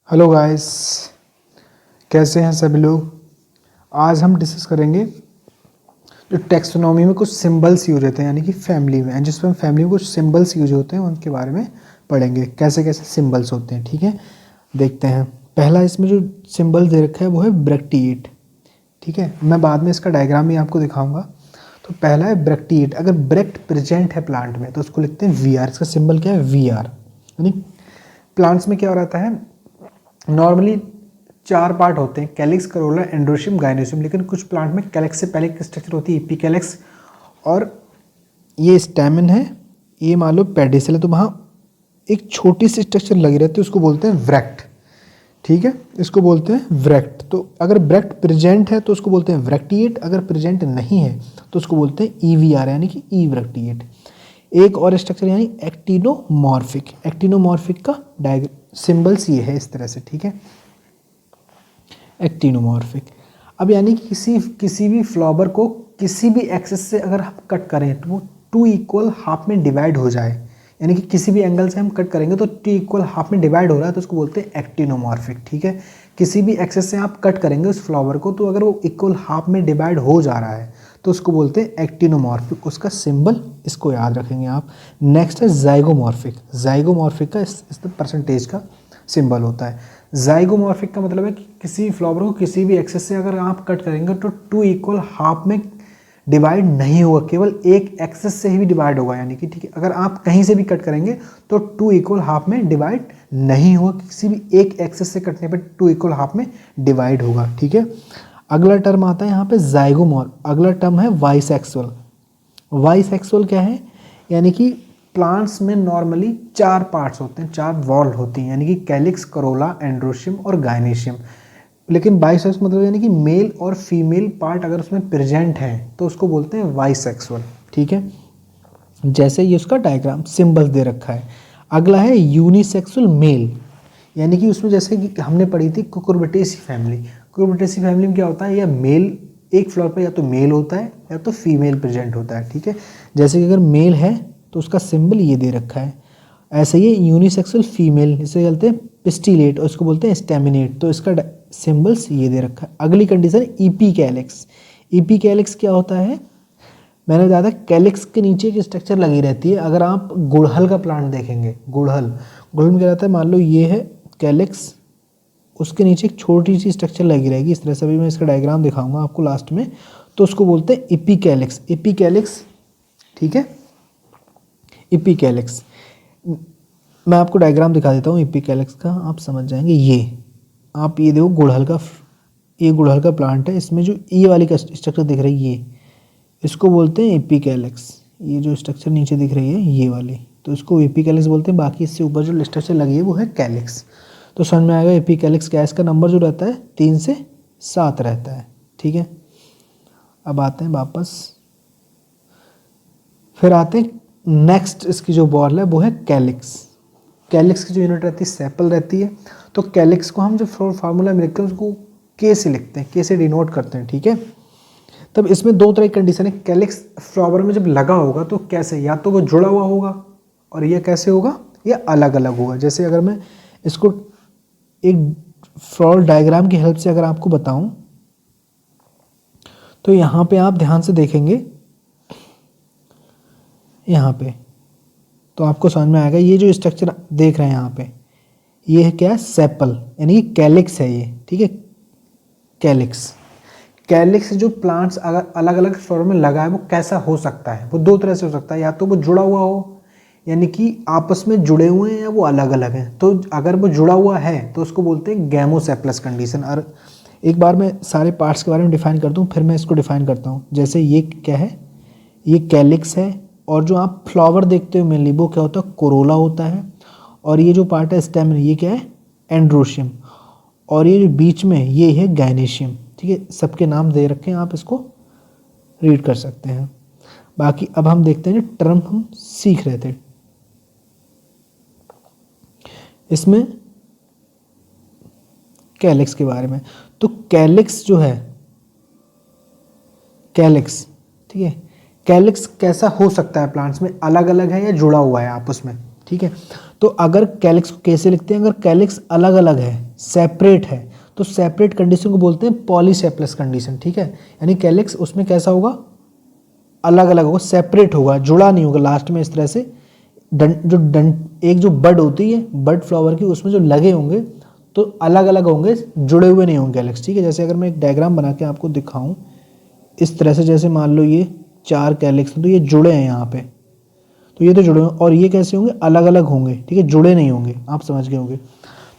Hello guys, कैसे हैं सभी लोग। आज हम डिस्कस करेंगे जो टेक्सोनॉमी में कुछ सिंबल्स यूज होते हैं, यानी कि फैमिली में, जिसमें फैमिली में कुछ सिंबल्स यूज होते हैं उनके बारे में पढ़ेंगे, कैसे कैसे सिंबल्स होते हैं। ठीक है, देखते हैं। पहला इसमें जो सिंबल दे रखा है वो है ब्रैक्टिएट। ठीक है, मैं बाद में इसका डायग्राम भी आपको दिखाऊंगा। तो पहला है ब्रैक्टिएट। अगर ब्रैक्ट प्रेजेंट है प्लांट में तो उसको लिखते हैं वी आर। इसका सिंबल क्या है? We are. यानी प्लांट्स में क्या हो रहता है, नॉर्मली 4 पार्ट होते हैं, कैलिक्स, करोला, एंड्रोशियम, गाइनोशियम। लेकिन कुछ प्लांट में कैलिक्स से पहले एक स्ट्रक्चर होती है एपिकैलिक्स, और ये स्टैमेन है, ये मान लो पेडिसल है, तो वहाँ एक छोटी सी स्ट्रक्चर लगी रहती है, उसको बोलते हैं व्रैक्ट। ठीक है, इसको बोलते हैं व्रैक्ट। तो अगर व्रैक्ट प्रेजेंट है तो उसको बोलते हैं व्रैक्टिएट, अगर प्रेजेंट नहीं है तो उसको बोलते हैं ईवीआर, यानी कि ई व्रैक्टिएट। एक और स्ट्रक्चर यानी एक्टिनोमॉर्फिक। एक्टिनोमॉर्फिक का सिंबल्स ये है इस तरह से। ठीक है, एक्टिनोमॉर्फिक। अब यानी कि किसी भी फ्लावर को किसी भी एक्सिस से अगर हम कट करें तो वो 2 इक्वल हाफ में डिवाइड हो जाए, यानी कि किसी भी एंगल से हम कट करेंगे तो 2 इक्वल हाफ में डिवाइड हो रहा है तो उसको बोलते हैं एक्टिनोमॉर्फिक। ठीक है, किसी भी एक्सिस से आप कट करेंगे उस फ्लावर को तो अगर वो इक्वल हाफ में डिवाइड हो जा रहा है तो उसको बोलते हैं एक्टिनोमॉर्फिक। उसका सिंबल इसको याद रखेंगे आप। नेक्स्ट है जाइगोमॉर्फिक। जाइगोमॉर्फिक का इस परसेंटेज का सिंबल होता है। जाइगोमॉर्फिक का मतलब है कि किसी फ्लावर को किसी भी एक्सेस से अगर आप कट करेंगे तो 2 इक्वल हाफ में डिवाइड नहीं होगा, केवल एक एक्सेस से ही भी डिवाइड होगा। यानी कि ठीक है, अगर आप कहीं से भी कट करेंगे तो 2 इक्वल हाफ में डिवाइड नहीं होगा, किसी भी एक एक्सेस से कटने पर 2 इक्वल हाफ में डिवाइड होगा। ठीक है, अगला टर्म आता है यहाँ पे जाइगोमॉर्फ। अगला टर्म है बाइसेक्सुअल। बाइसेक्सुअल क्या है? यानी कि प्लांट्स में नॉर्मली 4 पार्ट्स होते हैं, 4 वॉल होती हैं, यानी कि कैलिक्स, करोला, एंड्रोशियम और गाइनेशियम। लेकिन बाइसेक्स मतलब यानी कि मेल और फीमेल पार्ट अगर उसमें प्रेजेंट है तो उसको बोलते हैं बाइसेक्सुअल। ठीक है, जैसे ये उसका डायग्राम सिंबल्स दे रखा है। अगला है यूनिसेक्सुअल मेल, यानी कि उसमें जैसे कि हमने पढ़ी थी कुकुरबिटेसी फैमिली। कुकुरबिटेसी फैमिली में क्या होता है, या मेल एक फ्लोर पर या तो मेल होता है या तो फीमेल प्रेजेंट होता है। ठीक है, जैसे कि अगर मेल है तो उसका सिंबल ये दे रखा है। ऐसे ही यूनिसेक्सुअल फीमेल, इसे बोलते हैं पिस्टिलेट और इसको बोलते हैं स्टेमिनेट, तो इसका सिंबल्स ये दे रखा है। अगली कंडीशन इपीकैलिक्स। इपीकैलिक्स क्या होता है? मैंने बताया था कैलिक्स के नीचे एक स्ट्रक्चर लगी रहती है। अगर आप गुड़हल का प्लांट देखेंगे, गुड़हल में क्या रहता है, मान लो ये है कैलिक्स, उसके नीचे एक छोटी सी स्ट्रक्चर लगी रहेगी इस तरह से। अभी मैं इसका डायग्राम दिखाऊंगा आपको लास्ट में, तो उसको बोलते हैं इपीकैलिक्स। इपीकैलिक्स, ठीक है, इपीकैलिक्स। मैं आपको डायग्राम दिखा देता हूँ इपीकैलिक्स का, आप समझ जाएंगे। ये आप ये देखो गुड़हल का, ये गुड़हल का प्लांट है, इसमें जो ये वाली का स्ट्रक्चर दिख रही है, ये इसको बोलते हैं एपिकैलिक्स। ये जो स्ट्रक्चर नीचे दिख रही है ये वाली, तो इसको एपिकैलिक्स बोलते हैं। बाकी इससे ऊपर जो स्ट्रक्चर लगी है वो है कैलिक्स। तो समझ में आएगा एपिकैलिक्स क्या है। इसका नंबर जो रहता है 3 से 7 रहता है। ठीक है, अब आते हैं वापस, फिर आते हैं नेक्स्ट। इसकी जो बॉल है वो है कैलिक्स। कैलिक्स की जो यूनिट रहती है सेपल रहती है। तो कैलिक्स को हम जो फार्मूला में लिखते हैं उसको के से लिखते हैं, के से डिनोट करते हैं। ठीक है, तब इसमें 2 तरह की कंडीशन है। कैलिक्स फ्लावर में जब लगा होगा तो कैसे, या तो वो जुड़ा हुआ होगा और ये कैसे होगा, ये अलग अलग होगा। जैसे अगर मैं इसको एक फ्लावर डायग्राम की हेल्प से अगर आपको बताऊं तो यहाँ पे आप ध्यान से देखेंगे, यहाँ पे तो आपको समझ में आएगा। ये जो स्ट्रक्चर देख रहे हैं यहाँ पे, ये है क्या है, सेपल, यानी कि कैलिक्स है ये। ठीक है, कैलिक्स। कैलिक्स जो प्लांट्स अगर अलग अलग फ्लोर में लगा है वो कैसा हो सकता है, वो 2 तरह से हो सकता है। या तो वो जुड़ा हुआ हो, यानी कि आपस में जुड़े हुए हैं, या वो अलग अलग हैं। तो अगर वो जुड़ा हुआ है तो उसको बोलते हैं गैमोसेप्लस कंडीशन। और एक बार मैं सारे पार्ट्स के बारे में डिफाइन कर दूं, फिर मैं इसको डिफाइन करता हूँ। जैसे ये क्या है, ये कैलिक्स है, और जो आप फ्लावर देखते हो मेनली वो क्या होता है, कोरोला होता है। और ये जो पार्ट है स्टेम, ये क्या है, एंड्रोशियम। और ये जो बीच में ये है गाइनेशियम। ठीक है, सबके नाम दे रखे हैं, आप इसको रीड कर सकते हैं। बाकी अब हम देखते हैं टर्म हम सीख रहे थे इसमें कैलिक्स के बारे में। तो कैलिक्स जो है, कैलिक्स, ठीक है, कैलिक्स कैसा हो सकता है प्लांट्स में, अलग अलग है या जुड़ा हुआ है आपस में। ठीक है, तो अगर कैलिक्स को कैसे लिखते हैं, अगर कैलिक्स अलग अलग है, सेपरेट है, तो सेपरेट कंडीशन को बोलते हैं पॉलीसेप्लस कंडीशन, ठीक है। यानी कैलिक्स उसमें कैसा होगा, अलग अलग होगा, सेपरेट होगा, जुड़ा नहीं होगा लास्ट में इस तरह से। एक जो बड होती है बड फ्लावर की, उसमें जो लगे होंगे तो अलग अलग होंगे, जुड़े हुए नहीं होंगे कैलिक्स, ठीक है। जैसे अगर मैं एक डायग्राम बना के आपको दिखाऊं इस तरह से, जैसे मान लो ये 4 कैलिक्स तो ये जुड़े हैं यहाँ पे, तो ये तो जुड़े होंगे, और ये कैसे होंगे, अलग अलग होंगे, ठीक है, जुड़े नहीं होंगे, आप समझ गए होंगे।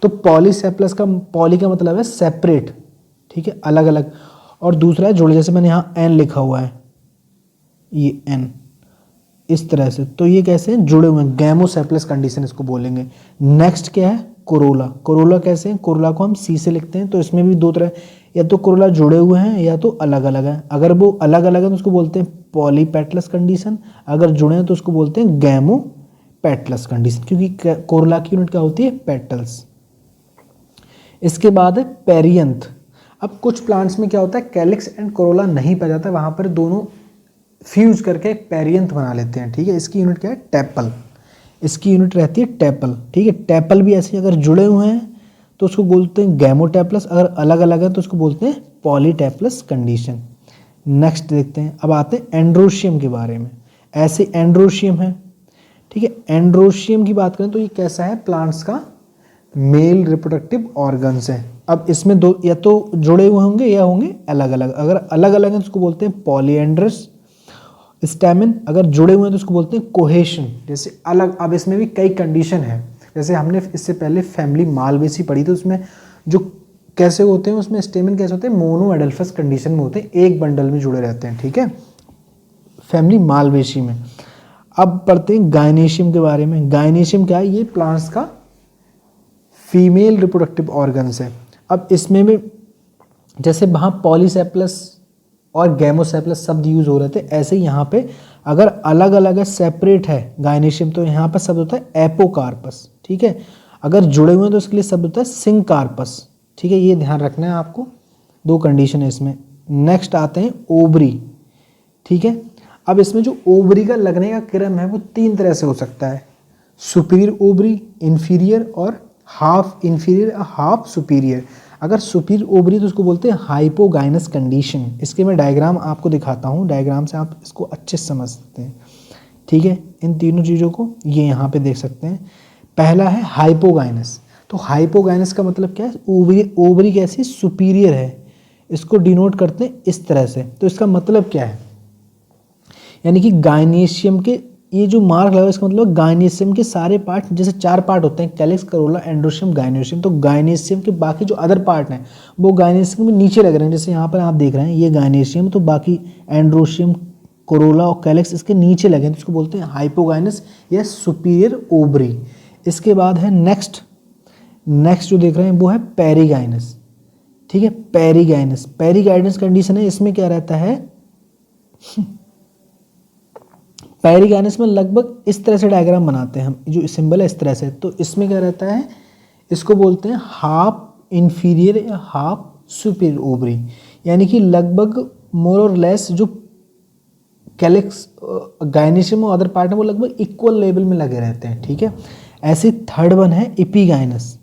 तो पॉलीसेप्लस का पॉली का मतलब है सेपरेट, ठीक है, अलग अलग, और दूसरा है जुड़े, जैसे मैंने यहाँ एन लिखा हुआ है, ये एन इस तरह से, तो ये कैसे हैं, जुड़े हुए हैं, गैमोसेप्लस कंडीशन इसको बोलेंगे। नेक्स्ट क्या है, कोरोला। कोरोला कैसे हैं, कोरोला को हम सी से लिखते हैं, तो इसमें भी 2 तरह, या तो कोरोला जुड़े हुए हैं या तो अलग अलग हैं। अगर वो अलग अलग है तो उसको बोलते हैं पॉलीपेटलस कंडीशन, अगर जुड़े हैं तो उसको बोलते हैं गैमोपेटलस कंडीशन, क्योंकि कोरोला की यूनिट क्या होती है, पेटल्स। इसके बाद है पेरियंथ। अब कुछ प्लांट्स में क्या होता है, कैलिक्स एंड कोरोला नहीं पाया जाता, वहाँ पर दोनों फ्यूज करके एक पेरियंथ बना लेते हैं, ठीक है। इसकी यूनिट क्या है, टेपल, इसकी यूनिट रहती है टेपल, ठीक है। टेपल भी ऐसे अगर जुड़े हुए हैं तो उसको बोलते हैं गैमोटेपलस, अगर अलग अलग है तो उसको बोलते हैं पॉलीटेपलस कंडीशन। नेक्स्ट देखते हैं, अब आते हैं एंड्रोशियम के बारे में। ऐसे एंड्रोशियम है, ठीक है। एंड्रोशियम की बात करें तो ये कैसा है, प्लांट्स का मेल रिप्रोडक्टिव ऑर्गन्स है। अब इसमें 2 या तो जुड़े हुए होंगे या होंगे अलग अलग, अगर अलग अलग हैं तो उसको बोलते हैं पॉलीएंड्रस। स्टैमेन अगर जुड़े हुए हैं तो उसको बोलते हैं कोहेशन, जैसे अलग। अब इसमें भी कई कंडीशन है, जैसे हमने इससे पहले फैमिली मालवेसी पढ़ी थी, उसमें जो कैसे होते हैं, उसमें स्टेमेन कैसे होते हैं, मोनो एडल्फस कंडीशन में होते हैं, एक बंडल में जुड़े रहते हैं, ठीक है, फैमिली मालवेसी में। अब पढ़ते हैं गायनेशियम के बारे में। गायनेशियम क्या है, ये प्लांट्स का फीमेल रिप्रोडक्टिव ऑर्गन्स है। अब इसमें भी जैसे वहाँ पॉलीसेप्लस और गैमोसेप्लस शब्द यूज हो रहे थे, ऐसे ही यहाँ पे अगर अलग अलग है, सेपरेट है गायनेशियम, तो यहाँ पर शब्द होता है एपोकार्पस, ठीक है। अगर जुड़े हुए हैं तो इसके लिए शब्द होता है सिंकार्पस, ठीक है। ये ध्यान रखना है आपको, 2 कंडीशन है इसमें। नेक्स्ट आते हैं ओवरी, ठीक है। अब इसमें जो ओवरी का लगने का क्रम है वो 3 तरह से हो सकता है, सुपीरियर ओवरी, इन्फीरियर और हाफ इन्फीरियर, हाफ सुपीरियर। अगर सुपीरियर ओवरी तो उसको बोलते हैं हाइपोगाइनस कंडीशन। इसके मैं डायग्राम आपको दिखाता हूँ, डायग्राम से आप इसको अच्छे से समझ सकते हैं, ठीक है। इन तीनों चीज़ों को ये यहाँ पे देख सकते हैं। पहला है हाइपोगाइनस, तो हाइपोगाइनस का मतलब क्या है, ओवरी कैसी, सुपीरियर है, इसको डिनोट करते हैं इस तरह से। तो इसका मतलब क्या है, यानी कि गायनेशियम के ये जो मार्क लगा, इसका मतलब गायनेशियम के सारे पार्ट, जैसे 4 पार्ट होते हैं, कैलिक्स, करोला, एंड्रोशियम, गायनेशियम, तो गायनेशियम के बाकी जो अदर पार्ट हैं वो गायनेशियम में नीचे लग रहे हैं। जैसे यहाँ पर आप देख रहे हैं ये गायनेशियम, तो बाकी एंड्रोशियम, कोरोला और कैलिक्स इसके नीचे लगे हैं, तो इसको बोलते हैं हाइपोगाइनस या सुपीरियर ओवरी। इसके बाद है नेक्स्ट जो देख रहे हैं वो है पेरीगाइनस, ठीक है। पेरीगाइनस कंडीशन है, इसमें क्या रहता है, पेरीगाइनस में लगभग इस तरह से डायग्राम बनाते हैं हम, जो सिंबल है इस तरह से। तो इसमें क्या रहता है, इसको बोलते हैं हाफ इन्फीरियर या हाफ सुपीरियर ओवरी, यानी कि लगभग मोर और लेस जो कैलिक्स, गायनेशियम और अदर पार्ट है वो लगभग इक्वल लेवल में लगे रहते हैं, ठीक है। ऐसे थर्ड वन है इपीगाइनस,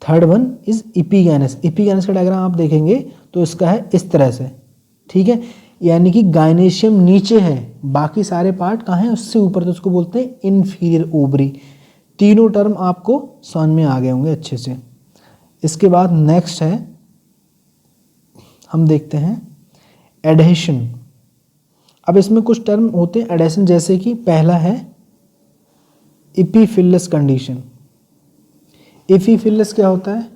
थर्ड वन इज इपीगाइनस। इपीगाइनस का डायग्राम आप देखेंगे तो इसका है इस तरह से, ठीक है, यानी कि गायनेशियम नीचे है, बाकी सारे पार्ट कहाँ हैं, उससे ऊपर, तो उसको बोलते हैं इन्फीरियर ओवरी। तीनों टर्म आपको समझ में आ गए होंगे अच्छे से। इसके बाद नेक्स्ट है, हम देखते हैं एडहेशन। अब इसमें कुछ टर्म होते हैं एडहेशन, जैसे कि पहला है इपीफिलस कंडीशन। इपीफिलस क्या होता है,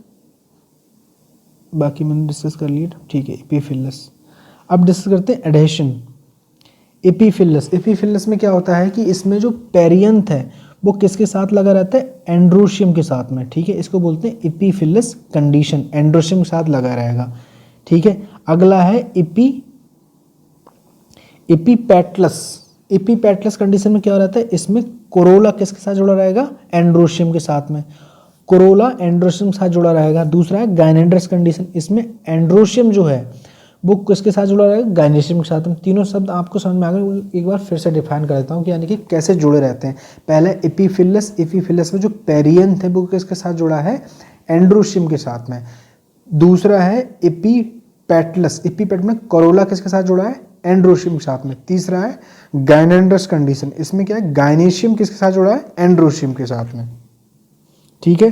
बाकी मैंने डिस्कस कर लिया, ठीक है, इपीफिलस। अब डिस्कस करते हैं एडहेशन। एपीफिलस में क्या होता है कि इसमें जो पेरियंथ है वो किसके साथ लगा रहता है, एंड्रोशियम के साथ में, ठीक है। इसको बोलते हैं एपीफिलस कंडीशन, एंड्रोशियम के साथ लगा रहेगा, ठीक है। अगला है एपीपेटलस कंडीशन में क्या रहता है, इसमें कोरोला किसके साथ जुड़ा रहेगा, एंड्रोशियम के साथ में, कोरोला एंड्रोशियम के साथ जुड़ा रहेगा। दूसरा है गायनेंड्रस कंडीशन, इसमें एंड्रोशियम जो है वो किसके साथ जुड़ा रहेगा, गायनेशियम के साथ में। तीनों शब्द आपको समझ में आ गए, एक बार फिर से डिफाइन कर देता हूँ कि यानी कि कैसे जुड़े रहते हैं। पहले एपीफिलस में जो पेरियंथ है वो किसके साथ जुड़ा है, एंड्रोशियम के साथ में। दूसरा है एपीपेटलस, एपीपेट में कोरोला किसके साथ जुड़ा है, एंड्रोशियम के साथ में। तीसरा है गायनेंड्रस कंडीशन, इसमें क्या है, गायनेशियम किसके साथ जुड़ा है, एंड्रोशियम के साथ में। ठीक है,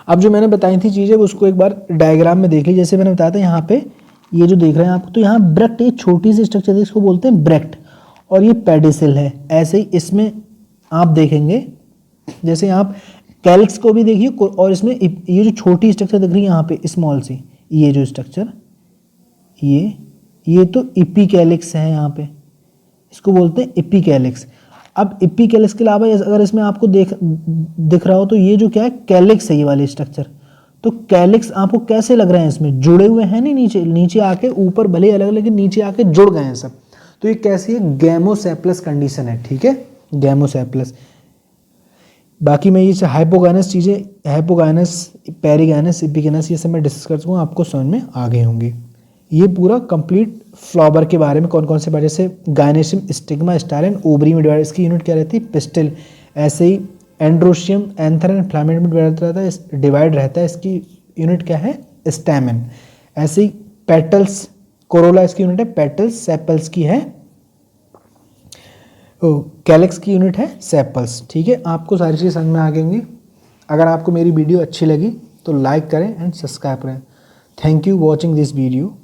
अब जो मैंने बताई थी चीजें उसको एक बार डायग्राम में देख ली। जैसे मैंने बताया था यहाँ पे ये जो देख रहे हैं आप, तो यहाँ ब्रेक्ट, एक छोटी सी स्ट्रक्चर है इसको बोलते हैं ब्रेक्ट, और ये पेडिसिल है। ऐसे ही इसमें आप देखेंगे, जैसे आप कैलिक्स को भी देखिए, और इसमें ये जो छोटी स्ट्रक्चर दिख रही है यहाँ पे स्मॉल सी, ये जो स्ट्रक्चर, ये तो इपीकैलिक्स है यहाँ पे, इसको बोलते हैं इपीकैलिक्स। अब इपीकैलिक्स के अलावा अगर इसमें आपको दिख रहा हो तो ये जो क्या है, कैलिक्स है ये वाले स्ट्रक्चर। तो कैलिक्स आपको कैसे लग रहे हैं, इसमें जुड़े हुए हैं नहीं, नीचे आके, ऊपर भले अलग, लेकिन नीचे आके जुड़ गए हैं सब। तो ये कैसी है, गैमोसेप्लस कंडीशन है। ठीक है, गैमोसेप्लस। बाकी मैं ये हाइपोगाइनस चीज़ें, हाइपोगाइनस, पेरिगाइनस, एपिगाइनस, ये सब मैं डिस्कस कर चुका हूँ, आपको समझ में आ गए होंगे। ये पूरा कंप्लीट फ्लावर के बारे में कौन कौन से बारे, जैसे गायनेशियम, स्टिग्मा, स्टाइलन, ओवरी में डिवाइड, इसकी यूनिट क्या रहती है, पिस्टिल। ऐसे ही एंड्रोशियम, एंथर एंड फिलामेंट में डिवाइड रहता है, इसकी यूनिट क्या है, स्टैमेन। ऐसे ही पेटल्स, कोरोला इसकी यूनिट है पेटल्स, सेपल्स की है, कैलिक्स की यूनिट है सेपल्स। ठीक है, आपको सारी चीज़ें समझ में आ गई होंगी। अगर आपको मेरी वीडियो अच्छी लगी तो लाइक करें एंड सब्सक्राइब करें। Thank you watching this video.